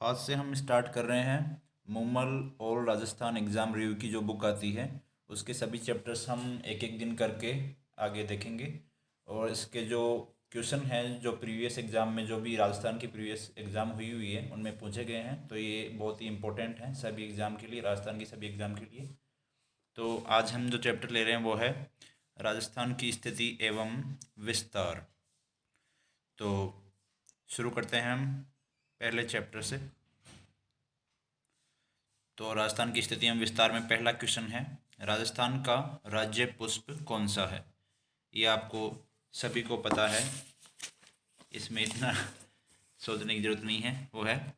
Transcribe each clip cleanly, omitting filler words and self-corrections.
आज से हम स्टार्ट कर रहे हैं मुमल और राजस्थान एग्ज़ाम रिव्यू की जो बुक आती है उसके सभी चैप्टर्स हम एक एक दिन करके आगे देखेंगे। और इसके जो क्वेश्चन हैं जो प्रीवियस एग्ज़ाम में जो भी राजस्थान की प्रीवियस एग्ज़ाम हुई है उनमें पूछे गए हैं, तो ये बहुत ही इंपॉर्टेंट हैं सभी एग्ज़ाम के लिए, राजस्थान की सभी एग्ज़ाम के लिए। तो आज हम जो चैप्टर ले रहे हैं वो है राजस्थान की स्थिति एवं विस्तार। तो शुरू करते हैं हम पहले चैप्टर से। तो राजस्थान की स्थिति एवं विस्तार में पहला क्वेश्चन है, राजस्थान का राज्य पुष्प कौन सा है? ये आपको सभी को पता है, इसमें इतना सोचने की जरूरत नहीं है, वो है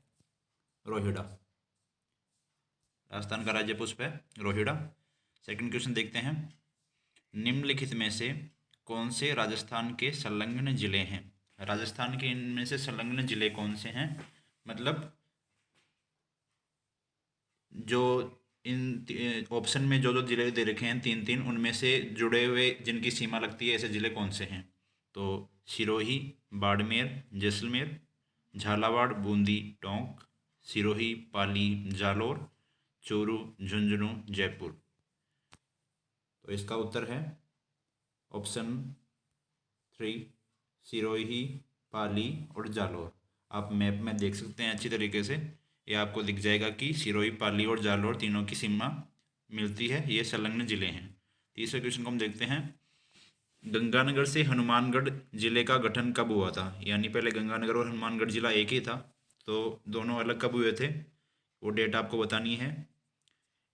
रोहिड़ा। राजस्थान का राज्य पुष्प है रोहिड़ा। सेकंड क्वेश्चन देखते हैं, निम्नलिखित में से कौन से राजस्थान के संलग्न जिले हैं? राजस्थान के इनमें से संलग्न जिले कौन से हैं? मतलब जो इन ऑप्शन में जो जो जिले दे रखे हैं तीन तीन, उनमें से जुड़े हुए जिनकी सीमा लगती है ऐसे जिले कौन से हैं? तो सिरोही, बाड़मेर, जैसलमेर, झालावाड़, बूंदी, टोंक, सिरोही, पाली, जालोर, चूरू, झुंझुनू, जयपुर। तो इसका उत्तर है ऑप्शन 3, सिरोही, पाली और जालोर। आप मैप में देख सकते हैं अच्छी तरीके से, ये आपको दिख जाएगा कि सिरोही, पाली और जालोर तीनों की सीमा मिलती है, ये संलग्न जिले हैं। तीसरे क्वेश्चन को हम देखते हैं, गंगानगर से हनुमानगढ़ जिले का गठन कब हुआ था? यानी पहले गंगानगर और हनुमानगढ़ जिला एक ही था, तो दोनों अलग कब हुए थे वो डेट आपको बतानी है।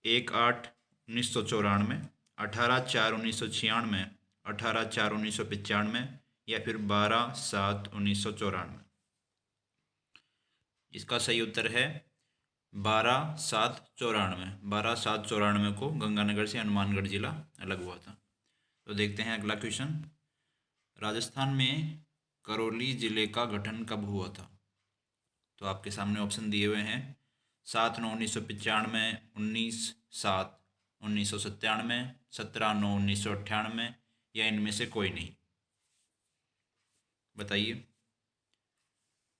1/8/1994, 18/4/1996, 18/4/1995 या फिर 12/7/1994। इसका सही उत्तर है 12/7/94। 12/7/94 को गंगानगर से हनुमानगढ़ जिला अलग हुआ था। तो देखते हैं अगला क्वेश्चन, राजस्थान में करौली जिले का गठन कब हुआ था? तो आपके सामने ऑप्शन दिए हुए हैं, 7/9/1995, 19/7/1997, 17/9/1998 या इनमें से कोई नहीं, बताइए।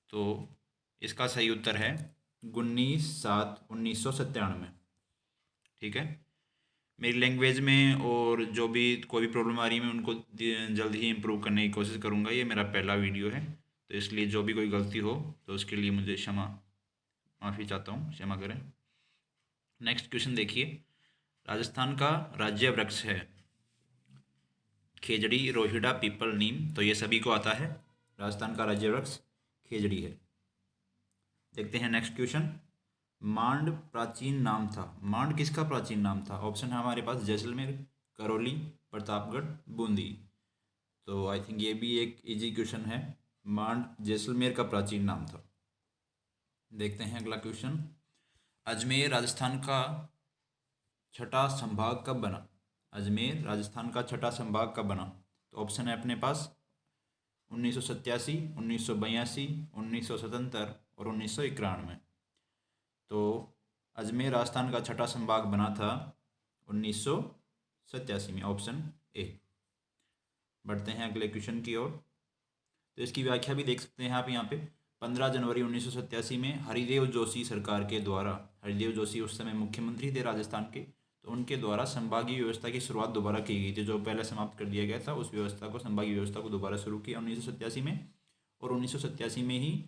तो इसका सही उत्तर है 19/7/1997। ठीक है, मेरी लैंग्वेज में और जो भी कोई भी प्रॉब्लम आ रही है मैं उनको जल्द ही इम्प्रूव करने की कोशिश करूँगा। ये मेरा पहला वीडियो है, तो इसलिए जो भी कोई गलती हो तो उसके लिए मुझे माफ़ी चाहता हूँ, क्षमा करें। नेक्स्ट क्वेश्चन देखिए, राजस्थान का राज्य वृक्ष है खेजड़ी, रोहिड़ा, पीपल, नीम। तो ये सभी को आता है, राजस्थान का राज्य वृक्ष खेजड़ी है। देखते हैं नेक्स्ट क्वेश्चन, मांड प्राचीन नाम था। मांड किसका प्राचीन नाम था? ऑप्शन है हमारे पास जैसलमेर, करौली, प्रतापगढ़, बूंदी। तो आई थिंक ये भी एक इजी क्वेश्चन है, मांड जैसलमेर का प्राचीन नाम था। देखते हैं अगला क्वेश्चन, अजमेर राजस्थान का छठा संभाग कब बना? अजमेर राजस्थान का छठा संभाग कब बना? तो ऑप्शन है अपने पास 1987, 1982, 1977 और 1991। तो अजमेर राजस्थान का छठा संभाग बना था 1987 में, ऑप्शन ए। बढ़ते हैं अगले क्वेश्चन की ओर। तो इसकी व्याख्या भी देख सकते हैं आप यहाँ पे, 15 जनवरी 1987 में हरिदेव जोशी सरकार के द्वारा, हरिदेव जोशी उस समय मुख्यमंत्री थे राजस्थान के, तो उनके द्वारा संभागीय व्यवस्था की शुरुआत दोबारा की गई थी। जो पहले समाप्त कर दिया गया था उस व्यवस्था को, संभागीय व्यवस्था को दोबारा शुरू किया 1987 में। और 1987 में ही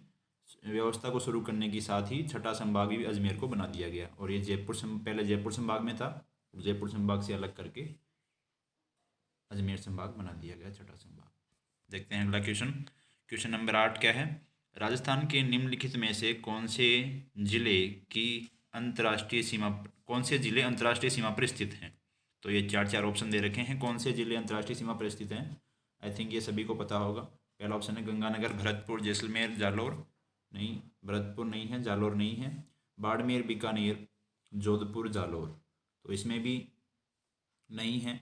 व्यवस्था को शुरू करने के साथ ही छठा संभाग भी अजमेर को बना दिया गया। और ये पहले जयपुर संभाग में था, जयपुर संभाग से अलग करके अजमेर संभाग बना दिया गया, छठा संभाग। देखते हैं अगला क्वेश्चन, क्वेश्चन नंबर 8 क्या है, राजस्थान के निम्नलिखित में से कौन से जिले की अंतर्राष्ट्रीय सीमा, कौन से जिले अंतर्राष्ट्रीय सीमा पर स्थित हैं? तो ये चार चार ऑप्शन दे रखे हैं, कौन से जिले अंतर्राष्ट्रीय सीमा पर स्थित हैं। आई थिंक ये सभी को पता होगा। पहला ऑप्शन है गंगानगर, भरतपुर, जैसलमेर, जालोर। नहीं, भरतपुर नहीं है, जालोर नहीं है। बाड़मेर, बीकानेर, जोधपुर, जालोर। तो इसमें भी नहीं है।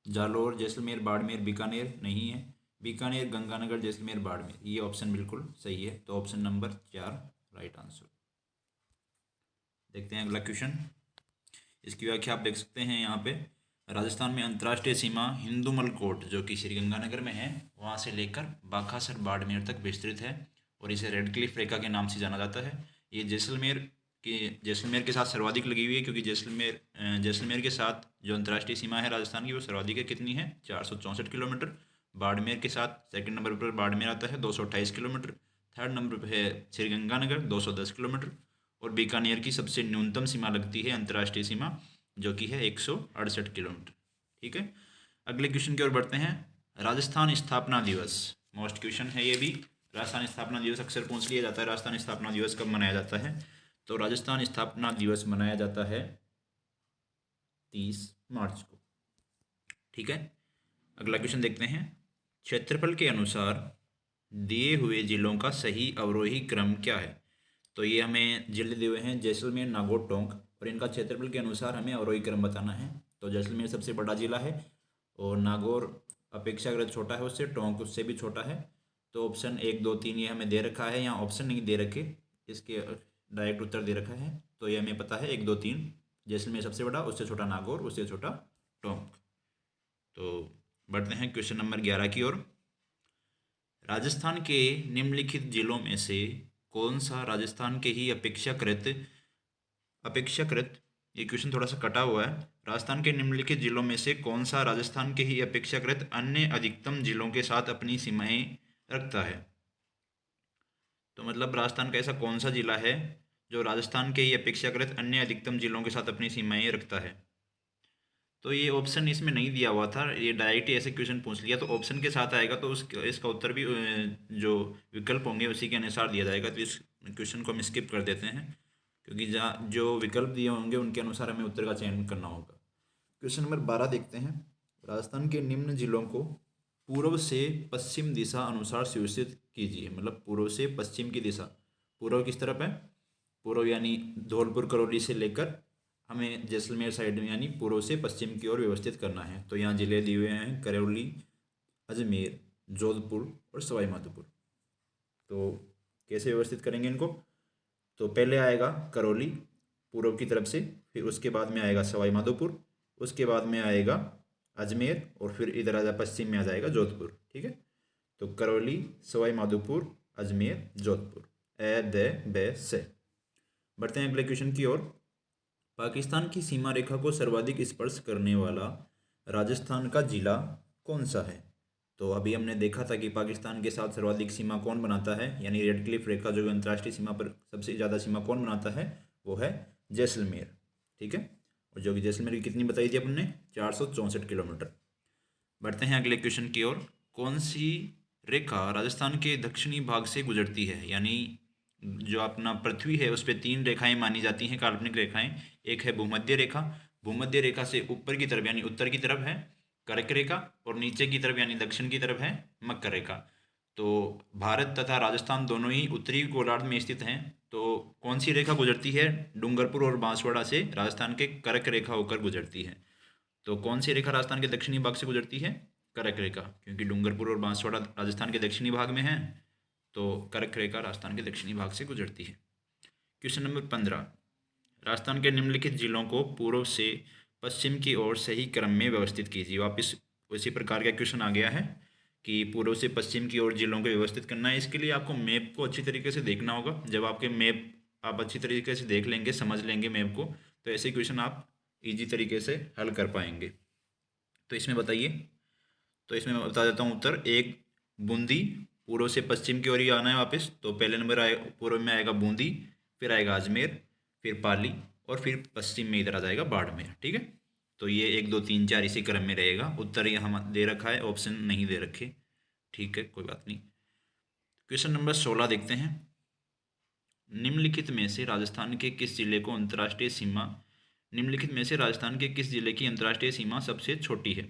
जालोर, जैसलमेर, बाड़मेर, बीकानेर नहीं है। बीकानेर, गंगानगर, जैसलमेर, बाड़मेर, ये ऑप्शन बिल्कुल सही है। तो ऑप्शन नंबर 4 राइट आंसर। देखते हैं अगला क्वेश्चन, इसकी व्याख्या आप देख सकते हैं यहाँ पे, राजस्थान में अंतर्राष्ट्रीय सीमा हिंदूमल कोट जो कि श्रीगंगानगर में है वहाँ से लेकर बाखासर, बाड़मेर तक विस्तृत है और इसे रेड क्लिफ रेखा के नाम से जाना जाता है। ये जैसलमेर के साथ सर्वाधिक लगी हुई है, क्योंकि जैसलमेर के साथ जो अंतर्राष्ट्रीय सीमा है राजस्थान की वो सर्वाधिक है, कितनी है 464 किलोमीटर। बाड़मेर के साथ सेकंड नंबर पर बाड़मेर आता है 228 किलोमीटर। थर्ड नंबर पर है श्रीगंगानगर 210 किलोमीटर। और बीकानेर की सबसे न्यूनतम सीमा लगती है अंतर्राष्ट्रीय सीमा, जो कि है 168 किलोमीटर। ठीक है, अगले क्वेश्चन की ओर बढ़ते हैं। राजस्थान स्थापना दिवस, मोस्ट क्वेश्चन है ये भी। राजस्थान स्थापना दिवस अक्सर पूछ लिया जाता है, राजस्थान स्थापना दिवस कब मनाया जाता है? तो राजस्थान स्थापना दिवस मनाया जाता है 30 मार्च को। ठीक है, अगला क्वेश्चन देखते हैं। क्षेत्रफल के अनुसार दिए हुए जिलों का सही अवरोही क्रम क्या है? तो ये हमें जिले दिए हुए हैं जैसलमेर, नागौर, टोंक, और इनका क्षेत्रफल के अनुसार हमें अवरोही क्रम बताना है। तो जैसलमेर सबसे बड़ा जिला है और नागौर अपेक्षाकृत छोटा है उससे, टोंक उससे भी छोटा है। तो ऑप्शन 1, 2, 3 ये हमें दे रखा है, यहाँ ऑप्शन नहीं दे रखे, इसके डायरेक्ट उत्तर दे रखा है। तो ये हमें पता है 1, 2, 3, जैसलमेर सबसे बड़ा, उससे छोटा नागौर, उससे छोटा टोंक। तो बढ़ते हैं क्वेश्चन नंबर 11 की ओर। राजस्थान के निम्नलिखित जिलों में से कौन सा राजस्थान के ही अपेक्षाकृत ये क्वेश्चन थोड़ा सा कटा हुआ है। राजस्थान के निम्नलिखित जिलों में से कौन सा राजस्थान के ही अपेक्षाकृत अन्य अधिकतम जिलों के साथ अपनी सीमाएं रखता है? तो मतलब राजस्थान का ऐसा कौन सा जिला है जो राजस्थान के ही अपेक्षाकृत अन्य अधिकतम जिलों के साथ अपनी सीमाएं रखता है? तो ये ऑप्शन इसमें नहीं दिया हुआ था, ये डायरेक्ट ही ऐसे क्वेश्चन पूछ लिया, तो ऑप्शन के साथ आएगा तो इसका उत्तर भी जो विकल्प होंगे उसी के अनुसार दिया जाएगा। तो इस क्वेश्चन को हम स्किप कर देते हैं, क्योंकि जहाँ जो विकल्प दिए होंगे उनके अनुसार हमें उत्तर का चयन करना होगा। क्वेश्चन नंबर 12 देखते हैं। राजस्थान के निम्न जिलों को पूर्व से पश्चिम दिशा अनुसार सुविकसित कीजिए। मतलब पूर्व से पश्चिम की दिशा, पूर्व किस तरफ है? पूर्व यानी धौलपुर करौली से लेकर हमें जैसलमेर साइड में यानी पूर्व से पश्चिम की ओर व्यवस्थित करना है। तो यहाँ जिले दिए हुए हैं करौली, अजमेर, जोधपुर और सवाई माधोपुर। तो कैसे व्यवस्थित करेंगे इनको? तो पहले आएगा करौली पूर्व की तरफ से, फिर उसके बाद में आएगा सवाई माधोपुर, उसके बाद में आएगा अजमेर, और फिर इधर आ पश्चिम में आ जाएगा जोधपुर। ठीक है, तो करौली, सवाई माधोपुर, अजमेर, जोधपुर, ए द बे से। बढ़ते हैं अगले क्वेश्चन की ओर। पाकिस्तान की सीमा रेखा को सर्वाधिक स्पर्श करने वाला राजस्थान का जिला कौन सा है? तो अभी हमने देखा था कि पाकिस्तान के साथ सर्वाधिक सीमा कौन बनाता है, यानी रेड क्लिफ रेखा जो अंतर्राष्ट्रीय सीमा पर सबसे ज़्यादा सीमा कौन बनाता है, वो है जैसलमेर। ठीक है, और जो कि जैसलमेर की कितनी बताई थी अपन ने, 464 किलोमीटर। बढ़ते हैं अगले क्वेश्चन की ओर। कौन सी रेखा राजस्थान के दक्षिणी भाग से गुजरती है? यानी जो अपना पृथ्वी है उस पर 3 रेखाएं मानी जाती हैं, काल्पनिक रेखाएं। एक है भूमध्य रेखा, भूमध्य रेखा से ऊपर की तरफ यानी उत्तर की तरफ है कर्क रेखा, और नीचे की तरफ यानी दक्षिण की तरफ है मकर रेखा। तो भारत तथा राजस्थान दोनों ही उत्तरी गोलार्ध में स्थित हैं। तो कौन सी रेखा गुजरती है? डूंगरपुर और बांसवाड़ा से राजस्थान के कर्क रेखा होकर गुजरती है। तो कौन सी रेखा राजस्थान के दक्षिणी भाग से गुजरती है? कर्क रेखा, क्योंकि डूंगरपुर और बांसवाड़ा राजस्थान के दक्षिणी भाग में है, तो कर्क रेखा राजस्थान के दक्षिणी भाग से गुजरती है। Question number 15। राजस्थान के निम्नलिखित जिलों को पूर्व से पश्चिम की ओर सही क्रम में व्यवस्थित कीजिए। वापिस उसी प्रकार का क्वेश्चन आ गया है कि पूर्व से पश्चिम की ओर जिलों को व्यवस्थित करना है। इसके लिए आपको मैप को अच्छी तरीके से देखना होगा। जब आपके मैप आप अच्छी तरीके से देख लेंगे, समझ लेंगे मैप को, तो ऐसे क्वेश्चन आप इजी तरीके से हल कर पाएंगे। तो इसमें बताइए, तो इसमें मैं बता देता हूँ उत्तर। एक, बूंदी, पूर्व से पश्चिम की ओर ही आना है वापस, तो पहले नंबर आए पूर्व में आएगा बूंदी, फिर आएगा अजमेर, फिर पाली, और फिर पश्चिम में इधर आ जाएगा बाड़मेर। ठीक है, तो ये 1, 2, 3, 4 इसी क्रम में रहेगा। उत्तर यहाँ दे रखा है, ऑप्शन नहीं दे रखे। ठीक है, कोई बात नहीं। क्वेश्चन नंबर 16 देखते हैं। निम्नलिखित में से राजस्थान के किस जिले को अंतर्राष्ट्रीय सीमा निम्नलिखित में से राजस्थान के किस जिले की अंतर्राष्ट्रीय सीमा सबसे छोटी है?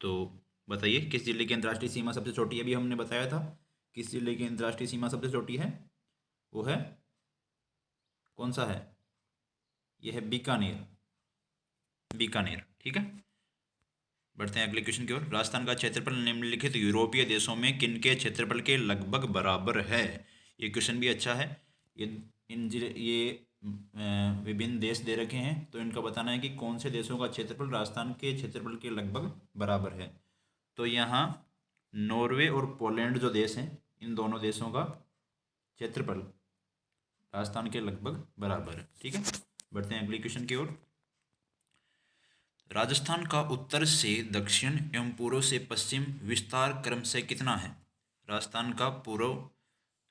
तो बताइए किस जिले की अंतर्राष्ट्रीय सीमा सबसे छोटी है? अभी हमने बताया था किस जिले की अंतर्राष्ट्रीय सीमा सबसे छोटी है, वो है कौन सा है? यह है बीकानेर, बीकानेर। ठीक है, बढ़ते हैं अगले क्वेश्चन की ओर। राजस्थान का क्षेत्रफल निम्नलिखित यूरोपीय देशों में किनके क्षेत्रफल के लगभग बराबर है? ये क्वेश्चन भी अच्छा है। ये विभिन्न देश दे रखे हैं, तो इनका बताना है कि कौन से देशों का क्षेत्रफल राजस्थान के क्षेत्रफल के लगभग बराबर है। तो यहाँ नॉर्वे और पोलैंड जो देश हैं, इन दोनों देशों का क्षेत्रफल राजस्थान के लगभग बराबर है। ठीक है, बढ़ते हैं अगले क्वेश्चन की ओर। राजस्थान का उत्तर से दक्षिण एवं पूर्व से पश्चिम विस्तार क्रमशः कितना है? राजस्थान का पूर्व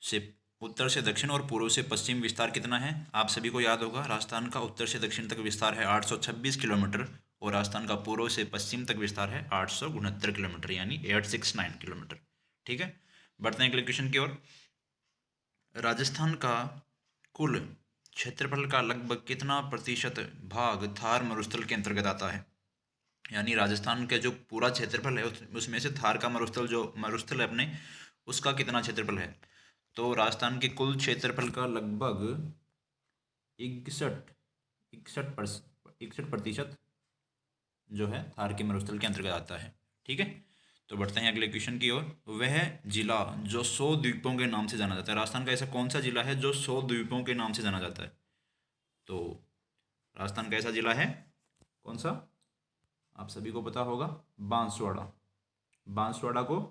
से उत्तर से दक्षिण और पूर्व से पश्चिम विस्तार कितना है? आप सभी को याद होगा, राजस्थान का उत्तर से दक्षिण तक विस्तार है 826 किलोमीटर और राजस्थान का पूर्व से पश्चिम तक विस्तार है 869 किलोमीटर, यानी 869 किलोमीटर। ठीक है, बढ़ते हैं अगले क्वेश्चन की ओर। राजस्थान का कुल क्षेत्रफल का लगभग कितना प्रतिशत भाग थार मरुस्थल के अंतर्गत आता है? यानी राजस्थान का जो पूरा क्षेत्रफल है उसमें से थार का मरुस्थल, जो मरुस्थल है अपने, उसका कितना क्षेत्रफल है? तो राजस्थान के कुल क्षेत्रफल का लगभग 61% जो है थार के मरुस्थल के अंतर्गत आता है। ठीक है, तो बढ़ते हैं अगले क्वेश्चन की ओर। वह जिला जो 100 द्वीपों के नाम से जाना जाता है, राजस्थान का ऐसा कौन सा जिला है जो 100 द्वीपों के नाम से जाना जाता है? तो राजस्थान का ऐसा जिला है कौन सा? आप सभी को पता होगा, बांसवाड़ा। बांसवाड़ा को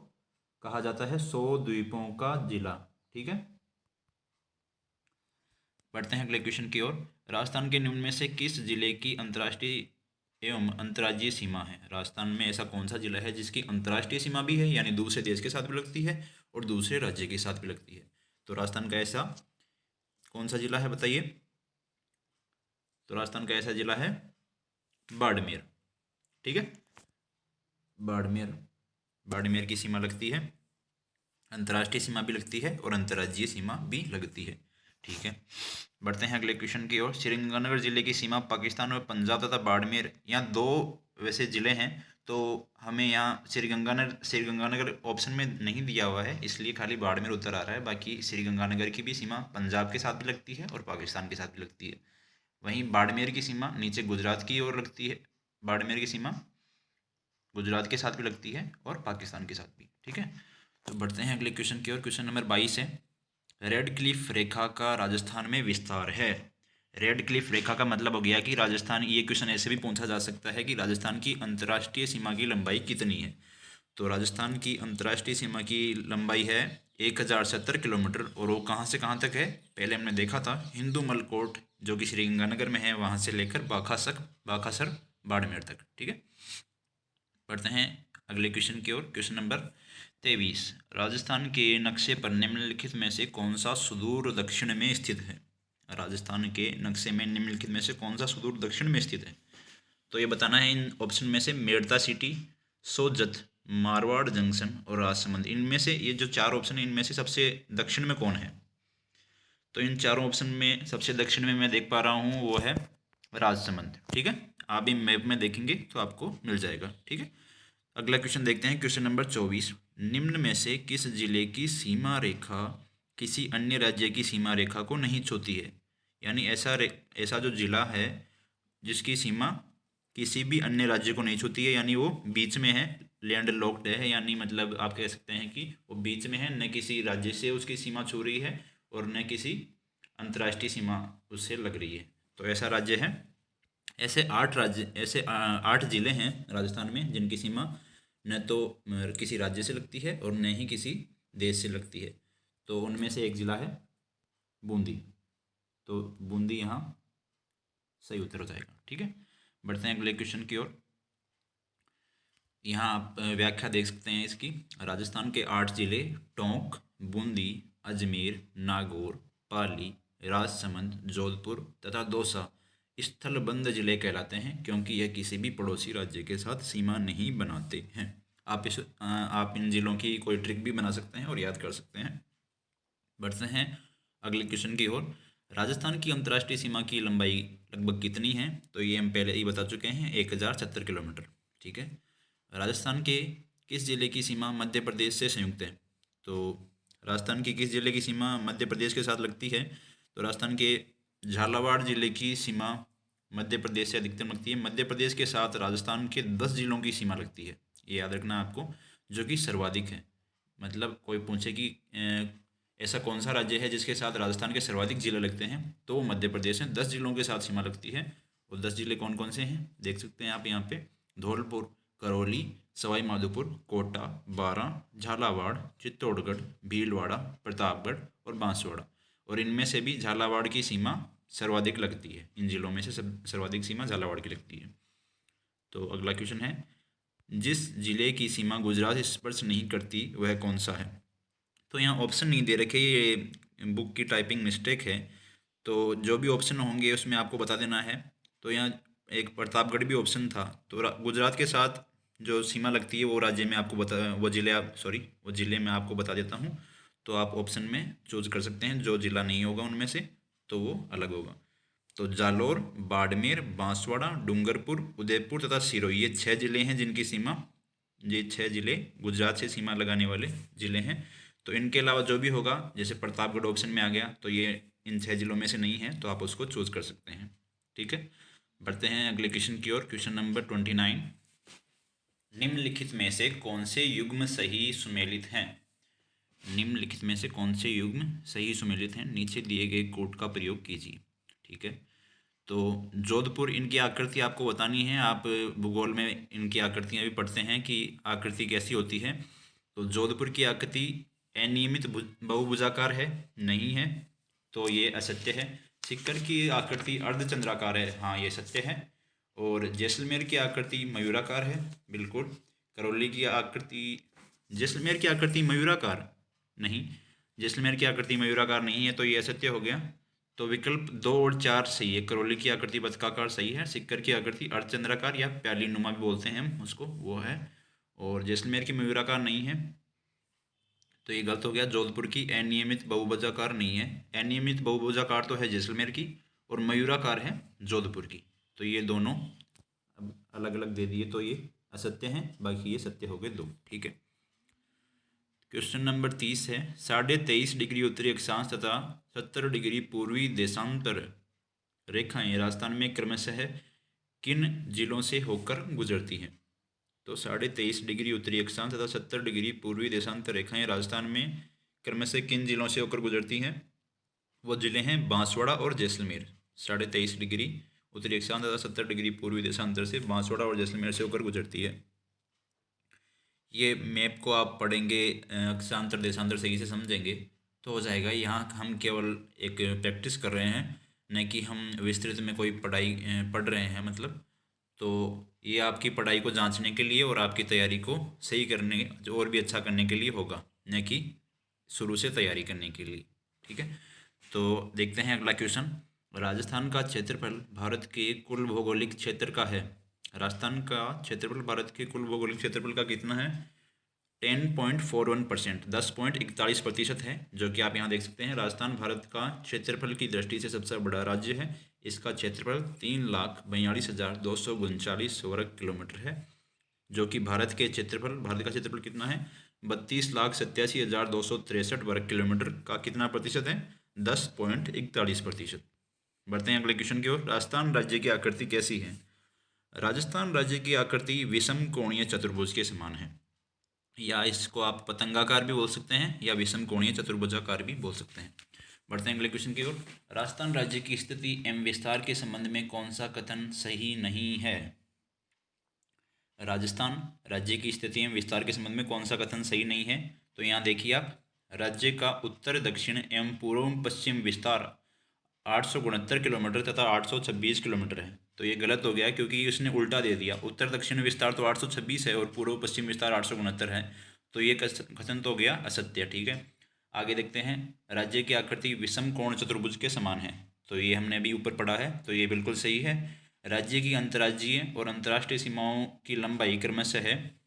कहा जाता है 100 द्वीपों का जिला। ठीक है, बढ़ते हैं अगले क्वेश्चन की ओर। राजस्थान के निम्न में से किस जिले की अंतर्राष्ट्रीय एवं अंतर्राज्यीय सीमा है? राजस्थान में ऐसा कौन सा जिला है जिसकी अंतर्राष्ट्रीय सीमा भी है, यानी दूसरे देश के साथ भी लगती है और दूसरे राज्य के साथ भी लगती है? तो राजस्थान का ऐसा कौन सा जिला है बताइए? तो राजस्थान का ऐसा जिला है बाड़मेर। ठीक है, बाड़मेर, बाड़मेर की सीमा लगती है, अंतर्राष्ट्रीय सीमा भी लगती है और अंतर्राज्यीय सीमा भी लगती है। ठीक है, बढ़ते हैं अगले क्वेश्चन की ओर। श्रीगंगानगर जिले की सीमा पाकिस्तान और पंजाब तथा बाड़मेर, यहाँ दो वैसे जिले हैं, तो हमें यहाँ श्रीगंगानगर ऑप्शन में नहीं दिया हुआ है, इसलिए खाली बाड़मेर उत्तर आ रहा है। बाकी श्रीगंगानगर की भी सीमा पंजाब के साथ भी लगती है और पाकिस्तान के साथ भी लगती है। वहीं बाड़मेर की सीमा नीचे गुजरात की ओर लगती है, बाड़मेर की सीमा गुजरात के साथ भी लगती है और पाकिस्तान के साथ भी। ठीक है, तो बढ़ते हैं अगले क्वेश्चन की ओर। क्वेश्चन नंबर 22 है, रेड क्लिफ रेखा का राजस्थान में विस्तार है। रेड क्लिफ रेखा का मतलब हो गया कि राजस्थान, ये क्वेश्चन ऐसे भी पूछा जा सकता है कि राजस्थान की अंतर्राष्ट्रीय सीमा की लंबाई कितनी है? तो राजस्थान की अंतर्राष्ट्रीय सीमा की लंबाई है 1070 किलोमीटर और वो कहाँ से कहाँ तक है? पहले हमने देखा था, हिंदू मलकोट जो कि श्रीगंगानगर में है वहाँ से लेकर बाखासर बाड़मेर तक। ठीक है, बढ़ते हैं अगले क्वेश्चन की ओर। क्वेश्चन नंबर 23, राजस्थान के नक्शे पर निम्नलिखित में से कौन सा सुदूर दक्षिण में स्थित है? राजस्थान के नक्शे में निम्नलिखित में से कौन सा सुदूर दक्षिण में स्थित है? तो ये बताना है इन ऑप्शन में से मेड़ता सिटी, सोजत, मारवाड़ जंक्शन और राजसमंद, इनमें से ये जो चार ऑप्शन है इनमें से सबसे दक्षिण में कौन है? तो इन चारों ऑप्शन में सबसे दक्षिण में मैं देख पा रहा हूँ वो है राजसमंद। ठीक है, आप भी मैप में देखेंगे तो आपको मिल जाएगा। ठीक है, अगला क्वेश्चन देखते हैं। क्वेश्चन नंबर 24, निम्न में से किस जिले की सीमा रेखा किसी अन्य राज्य की सीमा रेखा को नहीं छूती है? यानी ऐसा जो जिला है जिसकी सीमा किसी भी अन्य राज्य को नहीं छूती है, यानी वो बीच में है, लैंड लॉक्ड है, यानी मतलब आप कह सकते हैं कि वो बीच में है, न किसी राज्य से उसकी सीमा छू रही है और न किसी अंतर्राष्ट्रीय सीमा उससे लग रही है। तो ऐसा राज्य है, ऐसे 8 जिले हैं राजस्थान में जिनकी सीमा न तो किसी राज्य से लगती है और न ही किसी देश से लगती है। तो उनमें से एक जिला है बूंदी, तो बूंदी यहाँ सही उत्तर हो जाएगा। ठीक है, बढ़ते हैं अगले क्वेश्चन की ओर। यहाँ आप व्याख्या देख सकते हैं इसकी। राजस्थान के 8 जिले टोंक, बूंदी, अजमेर, नागौर, पाली, राजसमंद, जोधपुर तथा दौसा स्थलबंध जिले कहलाते हैं क्योंकि यह किसी भी पड़ोसी राज्य के साथ सीमा नहीं बनाते हैं। आप इन जिलों की कोई ट्रिक भी बना सकते हैं और याद कर सकते हैं। बढ़ते हैं अगले क्वेश्चन की ओर। राजस्थान की अंतर्राष्ट्रीय सीमा की लंबाई लगभग कितनी है? तो ये हम पहले ही बता चुके हैं, 1070 किलोमीटर। ठीक है, राजस्थान के किस जिले की सीमा मध्य प्रदेश से संयुक्त है? तो राजस्थान की किस जिले की सीमा मध्य प्रदेश के साथ लगती है? तो राजस्थान के झालावाड़ जिले की सीमा मध्य प्रदेश से अधिकतम लगती है। मध्य प्रदेश के साथ राजस्थान के 10 जिलों की सीमा लगती है, ये याद रखना आपको, जो कि सर्वाधिक है। मतलब कोई पूछे कि ऐसा कौन सा राज्य है जिसके साथ राजस्थान के सर्वाधिक जिले लगते हैं, तो वो मध्य प्रदेश है। 10 जिलों के साथ सीमा लगती है। और 10 जिले कौन कौन से हैं देख सकते हैं आप यहाँ पे, धौलपुर, करौली, सवाई माधोपुर, कोटा, बारां, झालावाड़, चित्तौड़गढ़, भीलवाड़ा, प्रतापगढ़ और बांसवाड़ा। और इनमें से भी झालावाड़ की सीमा सर्वाधिक लगती है। इन जिलों में से सर्वाधिक सीमा झालावाड़ की लगती है। तो अगला क्वेश्चन है, जिस जिले की सीमा गुजरात स्पर्श नहीं करती वह कौन सा है? तो यहाँ ऑप्शन नहीं दे रखे, ये बुक की टाइपिंग मिस्टेक है। तो जो भी ऑप्शन होंगे उसमें आपको बता देना है। तो यहाँ एक प्रतापगढ़ भी ऑप्शन था। तो गुजरात के साथ जो सीमा लगती है वो राज्य में आपको बता, वो जिले आप सॉरी वो जिले में आपको बता देता हूँ। तो आप ऑप्शन में चूज कर सकते हैं, जो जिला नहीं होगा उनमें से तो वो अलग होगा। तो जालोर, बाड़मेर, बांसवाड़ा, डूंगरपुर, उदयपुर तथा सिरोही, ये 6 जिले हैं जिनकी सीमा, ये 6 जिले गुजरात से सीमा लगाने वाले जिले हैं। तो इनके अलावा जो भी होगा, जैसे प्रतापगढ़ ऑप्शन में आ गया तो ये इन 6 जिलों में से नहीं है, तो आप उसको चूज कर सकते हैं। ठीक है, बढ़ते हैं अगले क्वेश्चन की ओर। क्वेश्चन नंबर 29, निम्नलिखित में से कौन से युग्म सही सुमेलित हैं? निम्नलिखित में से कौन से युग्म सही सुमेलित हैं? नीचे दिए गए कोड का प्रयोग कीजिए। ठीक है, तो जोधपुर, इनकी आकृति आपको बतानी है। आप भूगोल में इनकी आकृतियाँ भी पढ़ते हैं कि आकृति कैसी होती है। तो जोधपुर की आकृति अनियमित बहुभुजाकार है, नहीं है, तो ये असत्य है। सीकर की आकृति अर्धचंद्राकार है, हाँ ये सत्य है। और जैसलमेर की आकृति मयूराकार है, बिल्कुल। करौली की आकृति, जैसलमेर की आकृति मयूराकार नहीं, जैसलमेर की आकृति मयूराकार नहीं है, तो ये असत्य हो गया। तो विकल्प 2 और 4 सही है। करौली की आकृति बतकाकार सही है। सिक्कर की आकृति अर्धचंद्राकार या प्याली नुमा भी बोलते हैं हम उसको, वो है। और जैसलमेर की मयूराकार नहीं है, तो ये गलत हो गया। जोधपुर की अनियमित बहुभुजाकार नहीं है। अनियमित बहुभुजाकार तो है जैसलमेर की, और मयूराकार है जोधपुर की। तो ये दोनों अब अलग अलग दे दिए, तो ये असत्य हैं, बाकी ये सत्य हो गए 2। ठीक है, क्वेश्चन नंबर 30 है, 23.5 डिग्री उत्तरी अक्षांश तथा 70 डिग्री पूर्वी देशांतर रेखाएं राजस्थान में क्रमशः किन जिलों से होकर गुजरती हैं? तो 23.5 डिग्री उत्तरी अक्षांश तथा 70 डिग्री पूर्वी देशांतर रेखाएं राजस्थान में क्रमशः किन जिलों से होकर गुजरती हैं? वो जिले हैं बांसवाड़ा और जैसलमेर। 23.5 डिग्री उत्तरी अक्षांश तथा 70 डिग्री पूर्वी देशांतर से बांसवाड़ा और जैसलमेर से होकर गुजरती है। ये मैप को आप पढ़ेंगे, अक्षांतर देशांतर सही से समझेंगे तो हो जाएगा। यहाँ हम केवल एक प्रैक्टिस कर रहे हैं, न कि हम विस्तृत में कोई पढ़ाई पढ़ रहे हैं मतलब। तो ये आपकी पढ़ाई को जांचने के लिए और आपकी तैयारी को सही करने और भी अच्छा करने के लिए होगा, न कि शुरू से तैयारी करने के लिए। ठीक है, तो देखते हैं अगला क्वेश्चन। राजस्थान का क्षेत्रफल भारत के कुल भौगोलिक क्षेत्र का है। राजस्थान का क्षेत्रफल भारत के कुल भौगोलिक क्षेत्रफल का कितना है? 10.41%, 10.41% है, जो कि आप यहाँ देख सकते हैं। राजस्थान भारत का क्षेत्रफल की दृष्टि से सबसे बड़ा राज्य है। इसका क्षेत्रफल 3,42,239 वर्ग किलोमीटर है, जो कि भारत का क्षेत्रफल कितना है? 32,87,263 वर्ग किलोमीटर का कितना प्रतिशत है? 10.41%। बढ़ते हैं अगले क्वेश्चन की ओर। राजस्थान राज्य की आकृति कैसी है? राजस्थान राज्य की आकृति विषम कोणीय चतुर्भुज के समान है, या इसको आप पतंगाकार भी बोल सकते हैं या विषम कोणीय चतुर्भुजाकार भी बोल सकते हैं। बढ़ते हैं अगले क्वेश्चन की ओर। राजस्थान राज्य की स्थिति एवं विस्तार के संबंध में कौन सा कथन सही नहीं है? राजस्थान राज्य की स्थिति एवं विस्तार के संबंध में कौन सा कथन सही नहीं है? तो यहाँ देखिए आप, राज्य का उत्तर दक्षिण एवं पूर्व पश्चिम विस्तार 869 किलोमीटर तथा 826 किलोमीटर है। तो ये गलत हो गया, क्योंकि उसने उल्टा दे दिया। उत्तर दक्षिण विस्तार तो 826 है और पूर्व पश्चिम विस्तार 869 है, तो ये कथन तो हो गया असत्य। ठीक है, आगे देखते हैं। राज्य की आकृति विषम कोण चतुर्भुज के समान है, तो ये हमने अभी ऊपर पढ़ा है, तो ये बिल्कुल सही है। राज्य की अंतर्राज्यीय और अंतर्राष्ट्रीय सीमाओं की लंबाई क्रमशः है,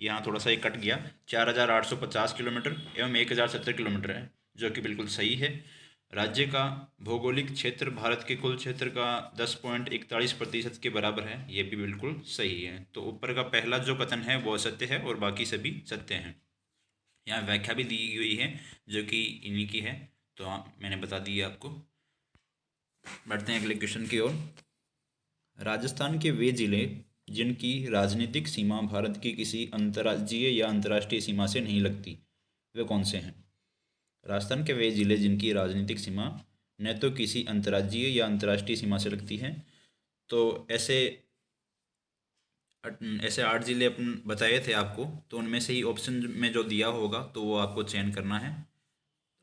यहाँ थोड़ा सा ये कट गया, 4,850 किलोमीटर एवं 1,070 किलोमीटर है, जो कि बिल्कुल सही है। राज्य का भौगोलिक क्षेत्र भारत के कुल क्षेत्र का 10.41% के बराबर है, ये भी बिल्कुल सही है। तो ऊपर का पहला जो कथन है वो सत्य है और बाकी सभी सत्य हैं। यहाँ व्याख्या भी दी हुई है जो कि इन्हीं की है, तो मैंने बता दी आपको। बढ़ते हैं अगले क्वेश्चन की ओर। राजस्थान के वे जिले जिनकी राजनीतिक सीमा भारत की किसी अंतर्राज्यीय या अंतर्राष्ट्रीय सीमा से नहीं लगती, वे कौन से हैं? राजस्थान के वे जिले जिनकी राजनीतिक सीमा न तो किसी अंतर्राज्यीय या अंतर्राष्ट्रीय सीमा से लगती है, तो ऐसे 8 जिले अपन बताए थे आपको, तो उनमें से ही ऑप्शन में जो दिया होगा तो वो आपको चयन करना है।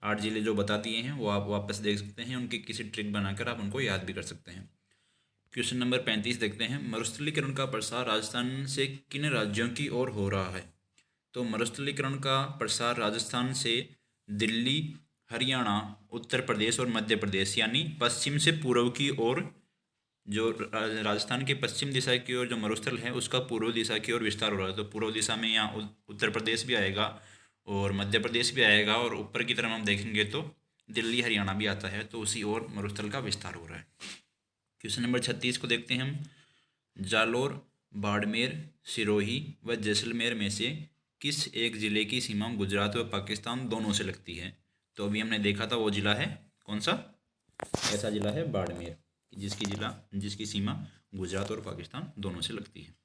8 जिले जो बता दिए हैं वो आप वापस देख सकते हैं, उनकी किसी ट्रिक बनाकर आप उनको याद भी कर सकते हैं। क्वेश्चन नंबर 35 देखते हैं, मरुस्थलीकरण का प्रसार राजस्थान से किन राज्यों की ओर हो रहा है? तो मरुस्थलीकरण का प्रसार राजस्थान से दिल्ली, हरियाणा, उत्तर प्रदेश और मध्य प्रदेश यानी पश्चिम से पूर्व की ओर, जो राजस्थान के पश्चिम दिशा की ओर जो मरुस्थल है उसका पूर्व दिशा की ओर विस्तार हो रहा है। तो पूर्व दिशा में यहाँ उत्तर प्रदेश भी आएगा और मध्य प्रदेश भी आएगा, और ऊपर की तरफ हम देखेंगे तो दिल्ली हरियाणा भी आता है, तो उसी ओर मरुस्थल का विस्तार हो रहा है। क्वेश्चन नंबर 36 को देखते हैं हम, जालोर, बाड़मेर, सिरोही व जैसलमेर में से किस एक ज़िले की सीमा गुजरात व पाकिस्तान दोनों से लगती है? तो अभी हमने देखा था वो ज़िला है कौन सा? ऐसा ज़िला है बाड़मेर, जिसकी सीमा गुजरात और पाकिस्तान दोनों से लगती है।